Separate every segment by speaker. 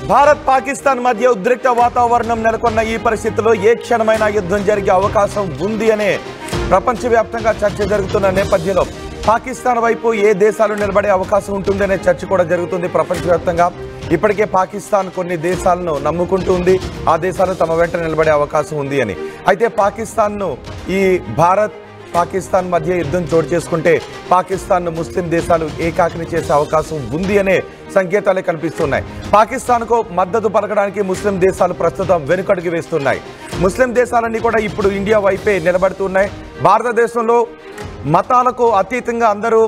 Speaker 1: భారత్ పాకిస్తాన్ మధ్య ఉద్రిక్త వాతావరణం నెలకొన్న ఈ పరిస్థితిలో ఏ క్షణమైనా యుద్ధం జరిగే అవకాశం ఉంది అనే ప్రపంచవ్యాప్తంగా చర్చ జరుగుతున్న నేపథ్యంలో పాకిస్తాన్ వైపు ఏ దేశాలు నిలబడే అవకాశం ఉంటుందనే చర్చ కూడా జరుగుతుంది ప్రపంచవ్యాప్తంగా. ఇప్పటికే పాకిస్తాన్ కొన్ని దేశాలను నమ్ముకుంటుంది, ఆ దేశాలు తమ వెంట నిలబడే అవకాశం ఉంది అని. అయితే పాకిస్తాన్ను ఈ భారత్ పాకిస్తాన్ మధ్య యుద్ధం చోటు చేసుకుంటే పాకిస్తాన్ను ముస్లిం దేశాలు ఏకాకిని చేసే అవకాశం ఉంది అనే సంకేతాలే కనిపిస్తున్నాయి. పాకిస్తాన్కు మద్దతు పలకడానికి ముస్లిం దేశాలు ప్రస్తుతం వెనుకడుగు వేస్తున్నాయి. ముస్లిం దేశాలన్నీ కూడా ఇప్పుడు ఇండియా వైపే నిలబడుతున్నాయి. భారతదేశంలో మతాలకు అతీతంగా అందరూ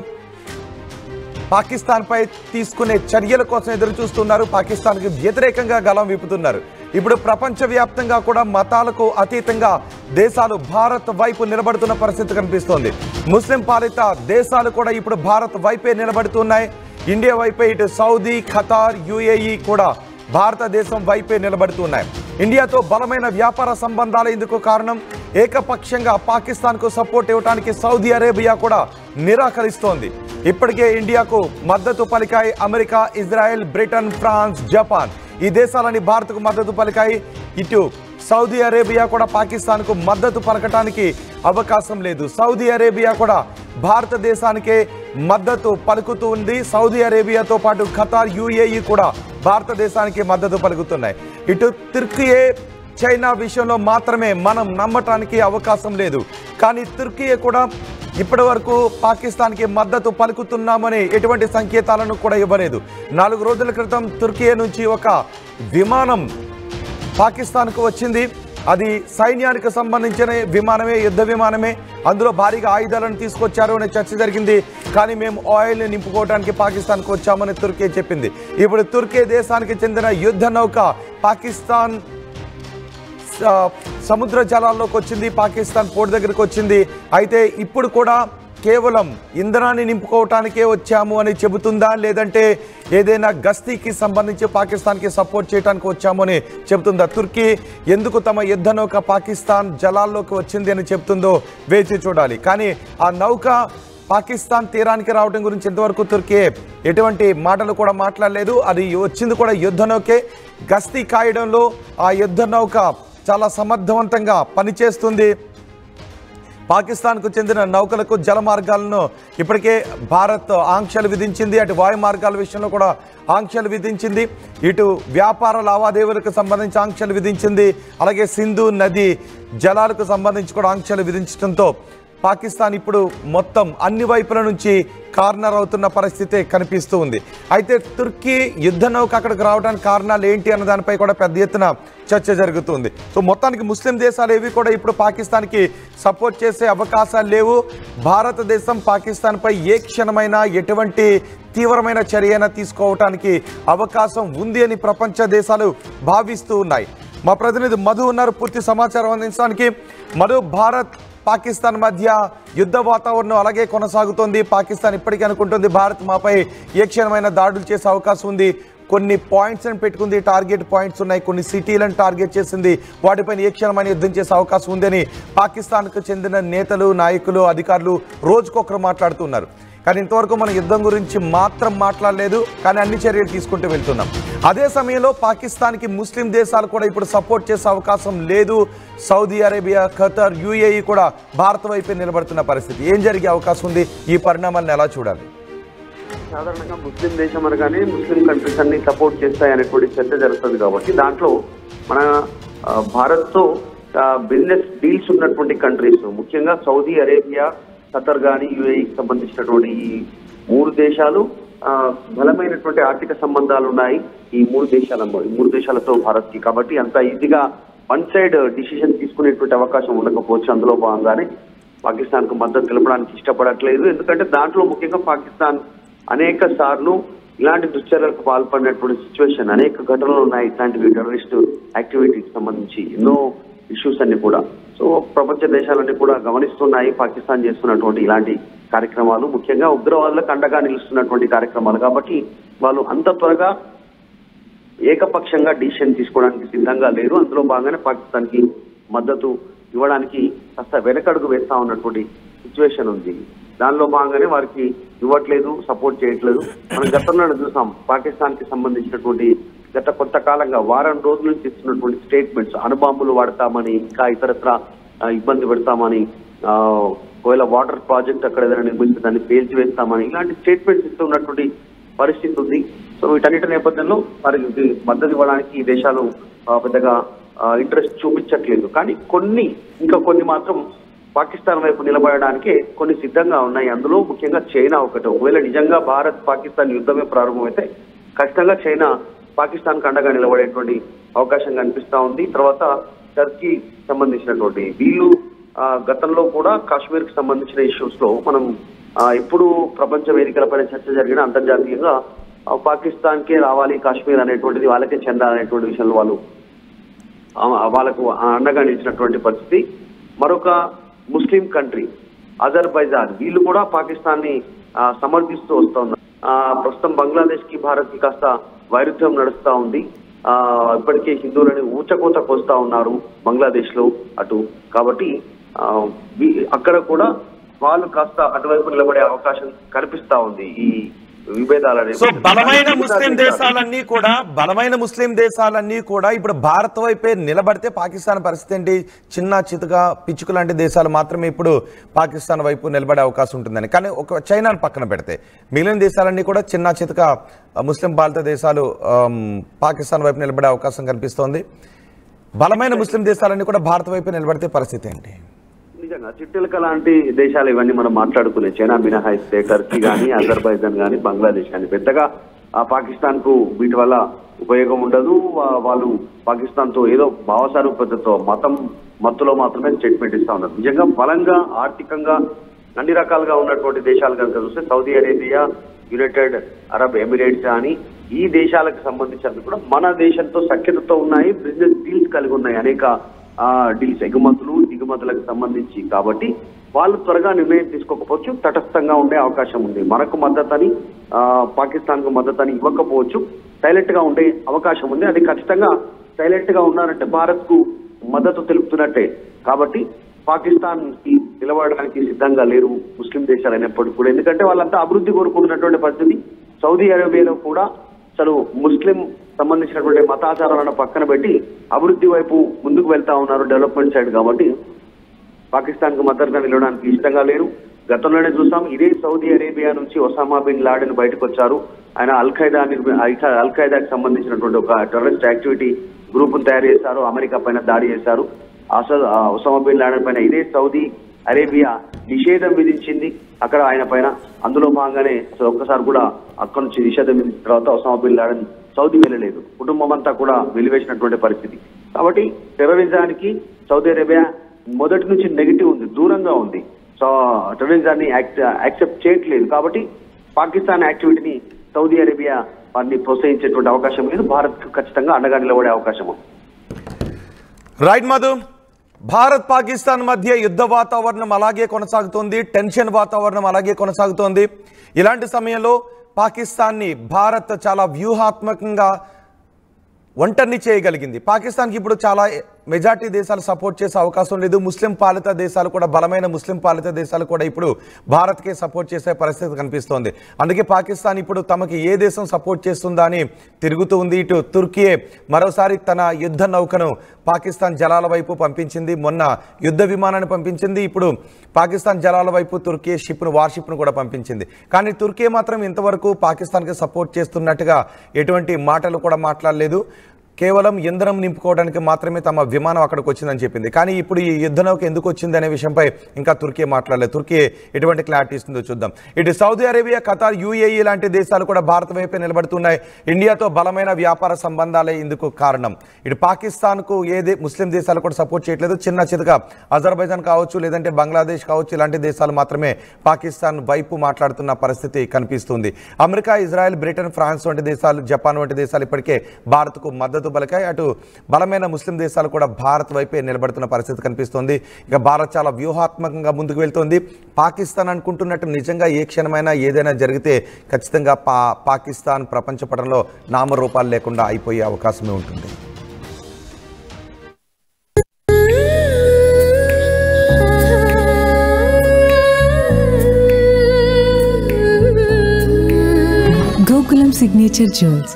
Speaker 1: పాకిస్తాన్పై తీసుకునే చర్యల కోసం ఎదురు చూస్తున్నారు. పాకిస్తాన్కి వ్యతిరేకంగా గళం విప్పుతున్నారు. ఇప్పుడు ప్రపంచవ్యాప్తంగా కూడా మతాలకు అతీతంగా దేశాలు భారత్ వైపు నిలబడుతున్న పరిస్థితి కనిపిస్తోంది. ముస్లిం పాలిత దేశాలు కూడా ఇప్పుడు భారత్ వైపే నిలబడుతున్నాయి. ఇండియా వైపే ఇటు సౌదీ, ఖతార్, యుఏఈ కూడా భారతదేశం వైపే నిలబడుతున్నాయి. ఇండియాతో బలమైన వ్యాపార సంబంధాలు ఇందుకు కారణం. ఏకపక్షంగా పాకిస్తాన్కు సపోర్ట్ ఇవ్వడానికి సౌదీ అరేబియా కూడా నిరాకరిస్తోంది. ఇప్పటికే ఇండియాకు మద్దతు పలికాయి America, Israel, Britain, France, Japan. ఈ దేశాలని భారత్కు మద్దతు పలికాయి. ఇటు సౌదీ అరేబియా కూడా పాకిస్తాన్కు మద్దతు పలకటానికి అవకాశం లేదు. సౌదీ అరేబియా కూడా భారతదేశానికే మద్దతు పలుకుతూ ఉంది. సౌదీ అరేబియాతో పాటు ఖతార్, యుఏఈ కూడా భారతదేశానికి మద్దతు పలుకుతున్నాయి. ఇటు తుర్కియే, చైనా విషయంలో మాత్రమే మనం నమ్మటానికి అవకాశం లేదు. కానీ తుర్కియే కూడా ఇప్పటి వరకు పాకిస్తాన్కి మద్దతు పలుకుతున్నామని ఎటువంటి సంకేతాలను కూడా ఇవ్వలేదు. 4 రోజుల క్రితం తుర్కియే నుంచి ఒక విమానం పాకిస్తాన్కు వచ్చింది. అది సైన్యానికి సంబంధించిన విమానమే, యుద్ధ విమానమే. అందులో భారీగా ఆయుధాలను తీసుకొచ్చారు అనే చర్చ జరిగింది. కానీ మేము ఆయిల్ని నింపుకోవడానికి పాకిస్తాన్కు వచ్చామని తుర్కీ చెప్పింది. ఇప్పుడు తుర్కీ దేశానికి చెందిన యుద్ధ నౌక పాకిస్తాన్ సముద్ర జలాల్లోకి వచ్చింది, పాకిస్తాన్ పోర్ట్ దగ్గరికి వచ్చింది. అయితే ఇప్పుడు కూడా కేవలం ఇంధనాన్ని నింపుకోవటానికే వచ్చాము అని చెబుతుందా, లేదంటే ఏదైనా గస్తీకి సంబంధించి పాకిస్తాన్కి సపోర్ట్ చేయడానికి వచ్చాము అని చెబుతుందా? తుర్కీ ఎందుకు తమ యుద్ధ నౌక పాకిస్తాన్ జలాల్లోకి వచ్చింది అని చెబుతుందో వేచి చూడాలి. కానీ ఆ నౌక పాకిస్తాన్ తీరానికి రావడం గురించి ఇంతవరకు తుర్కీ ఎటువంటి మాటలు కూడా మాట్లాడలేదు. అది వచ్చింది కూడా యుద్ధ నౌకే. గస్తీ కాయడంలో ఆ యుద్ధ నౌక చాలా సమర్థవంతంగా పనిచేస్తుంది. పాకిస్తాన్కు చెందిన నౌకలకు జల మార్గాలను ఇప్పటికే భారత్ ఆంక్షలు విధించింది. అటు వాయు మార్గాల విషయంలో కూడా ఆంక్షలు విధించింది. ఇటు వ్యాపార లావాదేవీలకు సంబంధించి ఆంక్షలు విధించింది. అలాగే సింధు నది జలాలకు సంబంధించి కూడా ఆంక్షలు విధించడంతో పాకిస్తాన్ ఇప్పుడు మొత్తం అన్ని వైపుల నుంచి కార్నర్ అవుతున్న పరిస్థితే కనిపిస్తూ ఉంది. అయితే తుర్కీ యుద్ధ నౌక అక్కడికి రావడానికి కారణాలు ఏంటి అన్న దానిపై కూడా పెద్ద ఎత్తున చర్చ జరుగుతుంది. సో మొత్తానికి ముస్లిం దేశాలు ఏవి కూడా ఇప్పుడు పాకిస్తాన్కి సపోర్ట్ చేసే అవకాశాలు లేవు. భారతదేశం పాకిస్తాన్పై ఏ క్షణమైనా ఎటువంటి తీవ్రమైన చర్య అయినా తీసుకోవటానికి అవకాశం ఉంది అని ప్రపంచ దేశాలు భావిస్తూ ఉన్నాయి. మా ప్రతినిధి మధు ఉన్నారు పూర్తి సమాచారం అందించడానికి. మధు, భారత్ పాకిస్తాన్ మధ్య యుద్ధ వాతావరణం అలాగే కొనసాగుతోంది. పాకిస్తాన్ ఇప్పటికీ అనుకుంటుంది భారత్ మాపై ఏ క్షణమైన దాడులు చేసే అవకాశం ఉంది. కొన్ని పాయింట్స్ని పెట్టుకుంది, టార్గెట్ పాయింట్స్ ఉన్నాయి, కొన్ని సిటీలను టార్గెట్ చేసింది. వాటిపైన ఏ క్షణమైన యుద్ధం చేసే అవకాశం ఉందని పాకిస్తాన్కు చెందిన నేతలు, నాయకులు, అధికారులు రోజుకొకరు మాట్లాడుతున్నారు. కానీ ఇంతవరకు మనం యుద్ధం గురించి మాత్రం మాట్లాడలేదు, కానీ అన్ని చర్యలు తీసుకుంటూ వెళ్తున్నాం. అదే సమయంలో పాకిస్తాన్కి ముస్లిం దేశాలు కూడా ఇప్పుడు సపోర్ట్ చేసే అవకాశం లేదు. సౌదీ అరేబియా, ఖతార్, యుఏఈ కూడా భారత్ వైపే నిలబడుతున్న పరిస్థితి. ఏం జరిగే అవకాశం ఉంది? ఈ పరిణామాలను ఎలా చూడాలి?
Speaker 2: సాధారణంగా ముస్లిం దేశం అనగానే ముస్లిం కంట్రీస్ అన్ని సపోర్ట్ చేస్తాయనేటువంటి చర్చ జరుగుతుంది. కాబట్టి దాంట్లో మన భారత్తో బిజినెస్ డీల్స్ ఉన్నటువంటి కంట్రీస్, ముఖ్యంగా సౌదీ అరేబియా, ఖతర్ కానీ యుఏఈకి సంబంధించినటువంటి ఈ 3 దేశాలు బలమైనటువంటి ఆర్థిక సంబంధాలు ఉన్నాయి ఈ 3 దేశాలతో భారత్కి. కాబట్టి అంత ఈజీగా వన్ సైడ్ డిసిషన్ తీసుకునేటువంటి అవకాశం ఉండకపోవచ్చు. అందులో భాగంగానే పాకిస్తాన్కు మద్దతు తెలపడానికి ఇష్టపడట్లేదు. ఎందుకంటే దాంట్లో ముఖ్యంగా పాకిస్తాన్ అనేక సార్లు ఇలాంటి దుశ్చర్యలకు పాల్పడినటువంటి సిచ్యువేషన్, అనేక ఘటనలు ఉన్నాయి ఇట్లాంటివి, టెర్రరిస్ట్ యాక్టివిటీకి సంబంధించి ఎన్నో ఇష్యూస్ అన్ని కూడా. సో ప్రపంచ దేశాలన్నీ కూడా గమనిస్తున్నాయి పాకిస్తాన్ చేస్తున్నటువంటి ఇలాంటి కార్యక్రమాలు, ముఖ్యంగా ఉగ్రవాదులకు అండగా నిలుస్తున్నటువంటి కార్యక్రమాలు. కాబట్టి వాళ్ళు అంత త్వరగా ఏకపక్షంగా డిసిషన్ తీసుకోవడానికి సిద్ధంగా లేరు. అందులో భాగంగానే పాకిస్తాన్కి మద్దతు ఇవ్వడానికి కాస్త వెనకడుగు వేస్తా ఉన్నటువంటి సిచ్యువేషన్ ఉంది. దానిలో భాగంగానే వారికి ఇవ్వట్లేదు, సపోర్ట్ చేయట్లేదు. మనం గతంలో చూసాం పాకిస్తాన్ కి సంబంధించినటువంటి గత కొంతకాలంగా వారం రోజుల నుంచి ఇస్తున్నటువంటి స్టేట్మెంట్స్, అణుబాంబులు వాడతామని, ఇంకా ఇతరత్ర ఇబ్బంది పెడతామని, ఒకవేళ వాటర్ ప్రాజెక్ట్ అక్కడ ఏదైనా నిర్మించి దాన్ని పేల్చివేస్తామని, ఇలాంటి స్టేట్మెంట్స్ ఇస్తున్నటువంటి పరిస్థితి ఉంది. సో వీటన్నిటి నేపథ్యంలో వారికి మద్దతు ఇవ్వడానికి ఈ దేశాలు పెద్దగా ఇంట్రెస్ట్ చూపించట్లేదు. కానీ ఇంకా కొన్ని మాత్రం పాకిస్తాన్ వైపు నిలబడడానికే కొన్ని సిద్ధంగా ఉన్నాయి. అందులో ముఖ్యంగా చైనా ఒకటి. ఒకవేళ నిజంగా భారత్ పాకిస్తాన్ యుద్ధమే ప్రారంభమైతే ఖచ్చితంగా చైనా పాకిస్తాన్ కు అండగా నిలబడేటువంటి అవకాశం కనిపిస్తా ఉంది. తర్వాత టర్కీ సంబంధించినటువంటి వీళ్ళు గతంలో కూడా కాశ్మీర్ కి సంబంధించిన ఇష్యూస్ లో మనం ఎప్పుడు ప్రపంచ వేదికలపైన చర్చ జరిగిన అంతర్జాతీయంగా పాకిస్తాన్ కే రావాలి కాశ్మీర్ అనేటువంటిది, వాళ్ళకే చెందాలనేటువంటి విషయంలో వాళ్ళకు అండగా నిలిచినటువంటి పరిస్థితి. మరొక ముస్లిం కంట్రీ అజర్బైజాన్, వీళ్ళు కూడా పాకిస్తాన్ ని సమర్థిస్తూ వస్తూ ఉన్నారు. ప్రస్తుతం బంగ్లాదేశ్ కి భారత్ కి కాస్త వైరుధ్యం నడుస్తా ఉంది. ఇప్పటికే హిందువులని ఊచకోత కోస్తా ఉన్నారు బంగ్లాదేశ్ లో అటు. కాబట్టి అక్కడ కూడా వాళ్ళు కాస్త అటువైపు నిలబడే అవకాశం కనిపిస్తా ఉంది ఈ విభేదాలనే.
Speaker 1: సో బలమైన ముస్లిం దేశాలన్నీ కూడా ఇప్పుడు భారత్ వైపే నిలబడితే పాకిస్తాన్ పరిస్థితి ఏంటి? చిన్న చితక పిచ్చుకు లాంటి దేశాలు మాత్రమే ఇప్పుడు పాకిస్తాన్ వైపు నిలబడే అవకాశం ఉంటుందని. కానీ ఒక చైనాను పక్కన పెడితే మిగిలిన దేశాలన్నీ కూడా చిన్న చితక ముస్లిం పాలిత దేశాలు పాకిస్తాన్ వైపు నిలబడే అవకాశం కనిపిస్తోంది. బలమైన ముస్లిం దేశాలన్నీ కూడా భారత్ వైపు నిలబడితే పరిస్థితి ఏంటి?
Speaker 2: నిజంగా చిట్టెలక లాంటి దేశాలు ఇవన్నీ మనం మాట్లాడుకునే, చైనా మినహాయిస్తే టర్కీ కానీ, అజర్బైజాన్ కానీ, బంగ్లాదేశ్ కానీ పెద్దగా పాకిస్తాన్ కు వీటి వల్ల ఉపయోగం ఉండదు. వాళ్ళు పాకిస్తాన్ తో ఏదో భావసారూప్యతతో మతం మత్తులో మాత్రమే స్టేట్మెంట్ ఇస్తా ఉన్నారు. నిజంగా బలంగా ఆర్థికంగా అన్ని రకాలుగా ఉన్నటువంటి దేశాలు కనుక చూస్తే Saudi Arabia, United Arab Emirates కానీ ఈ దేశాలకు సంబంధించినవి కూడా మన దేశంతో సఖ్యతతో ఉన్నాయి, బిజినెస్ డీల్స్ కలిగి ఉన్నాయి, అనేక డీల్స్ ఎగుమతులు దిగుమతులకు సంబంధించి. కాబట్టి వాళ్ళు త్వరగా నిర్ణయం తీసుకోకపోవచ్చు, తటస్థంగా ఉండే అవకాశం ఉంది. మనకు మద్దతని పాకిస్తాన్ కు మద్దతని ఇవ్వకపోవచ్చు, సైలెంట్ గా ఉండే అవకాశం ఉంది. అది ఖచ్చితంగా సైలెంట్ గా ఉన్నారంటే భారత్ కు మద్దతు తెలుపుతున్నట్టే. కాబట్టి పాకిస్తాన్ కి నిలబడడానికి సిద్ధంగా లేరు ముస్లిం దేశాలు అయినప్పటికీ కూడా, ఎందుకంటే వాళ్ళంతా అభివృద్ధి కోరుకుంటున్నటువంటి పరిస్థితి. సౌదీ అరేబియాలో కూడా అసలు ముస్లిం సంబంధించినటువంటి మతాచారాలను పక్కన పెట్టి అభివృద్ధి వైపు ముందుకు వెళ్తా ఉన్నారు, డెవలప్మెంట్ సైడ్. కాబట్టి పాకిస్తాన్ కు మద్దతుగా నిలవడానికి ఇష్టంగా లేరు. గతంలోనే చూసాం, ఇదే సౌదీ అరేబియా నుంచి ఒసామా బిన్ లాడెన్ బయటకు వచ్చారు. ఆయన అల్ ఖైదాకి సంబంధించినటువంటి ఒక టెర్రరిస్ట్ యాక్టివిటీ గ్రూప్ తయారు చేశారు, అమెరికా పైన దాడి చేశారు. అసలు ఒసామా బిన్ లాడెన్ పైన ఇదే సౌదీ అరేబియా నిషేధం విధించింది అక్కడ ఆయన పైన. అందులో భాగంగానే ఒక్కసారి కూడా అక్కడి నుంచి నిషేధం విధించిన తర్వాత ఒసామా బిన్ లాడెన్ సౌదీ వెళ్ళలేదు, కుటుంబం అంతా కూడా వెలివేసినటువంటి పరిస్థితి. కాబట్టి టెర్రరిజానికి సౌదీ అరేబియా మొదటి నుంచి నెగిటివ్ ఉంది, దూరంగా ఉంది. సో టెర్రరిజాన్ని యాక్సెప్ట్ చేయట్లేదు. కాబట్టి పాకిస్తాన్ యాక్టివిటీని సౌదీ అరేబియా వారిని ప్రోత్సహించేటువంటి అవకాశం లేదు. భారత్ కు ఖచ్చితంగా అండగా నిలబడే అవకాశం ఉంది.
Speaker 1: రైట్ మధు, భారత్ పాకిస్తాన్ మధ్య యుద్ధ వాతావరణం అలాగే కొనసాగుతోంది, టెన్షన్ వాతావరణం అలాగే కొనసాగుతోంది. ఇలాంటి సమయంలో పాకిస్తాన్ని భారత్ చాలా వ్యూహాత్మకంగా ఒంటరిని చేయగలిగింది. పాకిస్తాన్కి ఇప్పుడు చాలా మెజార్టీ దేశాలు సపోర్ట్ చేసే అవకాశం లేదు. ముస్లిం పాలిత దేశాలు కూడా, బలమైన ముస్లిం పాలిత దేశాలు కూడా ఇప్పుడు భారత్కే సపోర్ట్ చేసే పరిస్థితి కనిపిస్తోంది. అందుకే పాకిస్తాన్ ఇప్పుడు తమకి ఏ దేశం సపోర్ట్ చేస్తుందా అని తిరుగుతూ ఉంది. ఇటు తుర్కీయే మరోసారి తన యుద్ధ నౌకను పాకిస్తాన్ జలాల వైపు పంపించింది. మొన్న యుద్ధ విమానాన్ని పంపించింది. ఇప్పుడు పాకిస్తాన్ జలాల వైపు తుర్కీ వార్షిప్ను కూడా పంపించింది. కానీ తుర్కీ మాత్రం ఇంతవరకు పాకిస్తాన్కి సపోర్ట్ చేస్తున్నట్టుగా ఎటువంటి మాటలు కూడా మాట్లాడలేదు. కేవలం ఇంధనం నింపుకోవడానికి మాత్రమే తమ విమానం అక్కడికి వచ్చిందని చెప్పింది. కానీ ఇప్పుడు ఈ యుద్ధ నౌక ఎందుకు వచ్చింది అనే విషయంపై ఇంకా తుర్కీ మాట్లాడలేదు. తుర్కీ ఎటువంటి క్లారిటీ ఇస్తుందో చూద్దాం. ఇటు సౌదీ అరేబియా, ఖతార్, యుఏఈ లాంటి దేశాలు కూడా భారత్ వైపే నిలబడుతున్నాయి. ఇండియాతో బలమైన వ్యాపార సంబంధాలే ఇందుకు కారణం. ఇటు పాకిస్తాన్కు ముస్లిం దేశాలు కూడా సపోర్ట్ చేయట్లేదు. చిన్న చితగా అజర్బైజాన్ కావచ్చు, లేదంటే బంగ్లాదేశ్ కావచ్చు, ఇలాంటి దేశాలు మాత్రమే పాకిస్తాన్ వైపు మాట్లాడుతున్న పరిస్థితి కనిపిస్తుంది. అమెరికా, ఇజ్రాయెల్, బ్రిటన్, ఫ్రాన్స్ వంటి దేశాలు, జపాన్ వంటి దేశాలు ఇప్పటికే భారత్కు మద్దతు బలకాయ. అటు బలమైన ముస్లిం దేశాలు కూడా భారత్ వైపే నిలబడుతున్న పరిస్థితి కనిపిస్తోంది. ఇక భారత్ చాలా వ్యూహాత్మకంగా ముందుకు వెళ్తోంది. పాకిస్తాన్ అనుకుంటున్నట్టు నిజంగా ఏ క్షణమైనా ఏదైనా జరిగితే ఖచ్చితంగా పాకిస్తాన్ ప్రపంచ పటంలో నామరూపాలు లేకుండా అయిపోయే అవకాశమే ఉంటుంది.
Speaker 3: Gokulam Signature Jewels.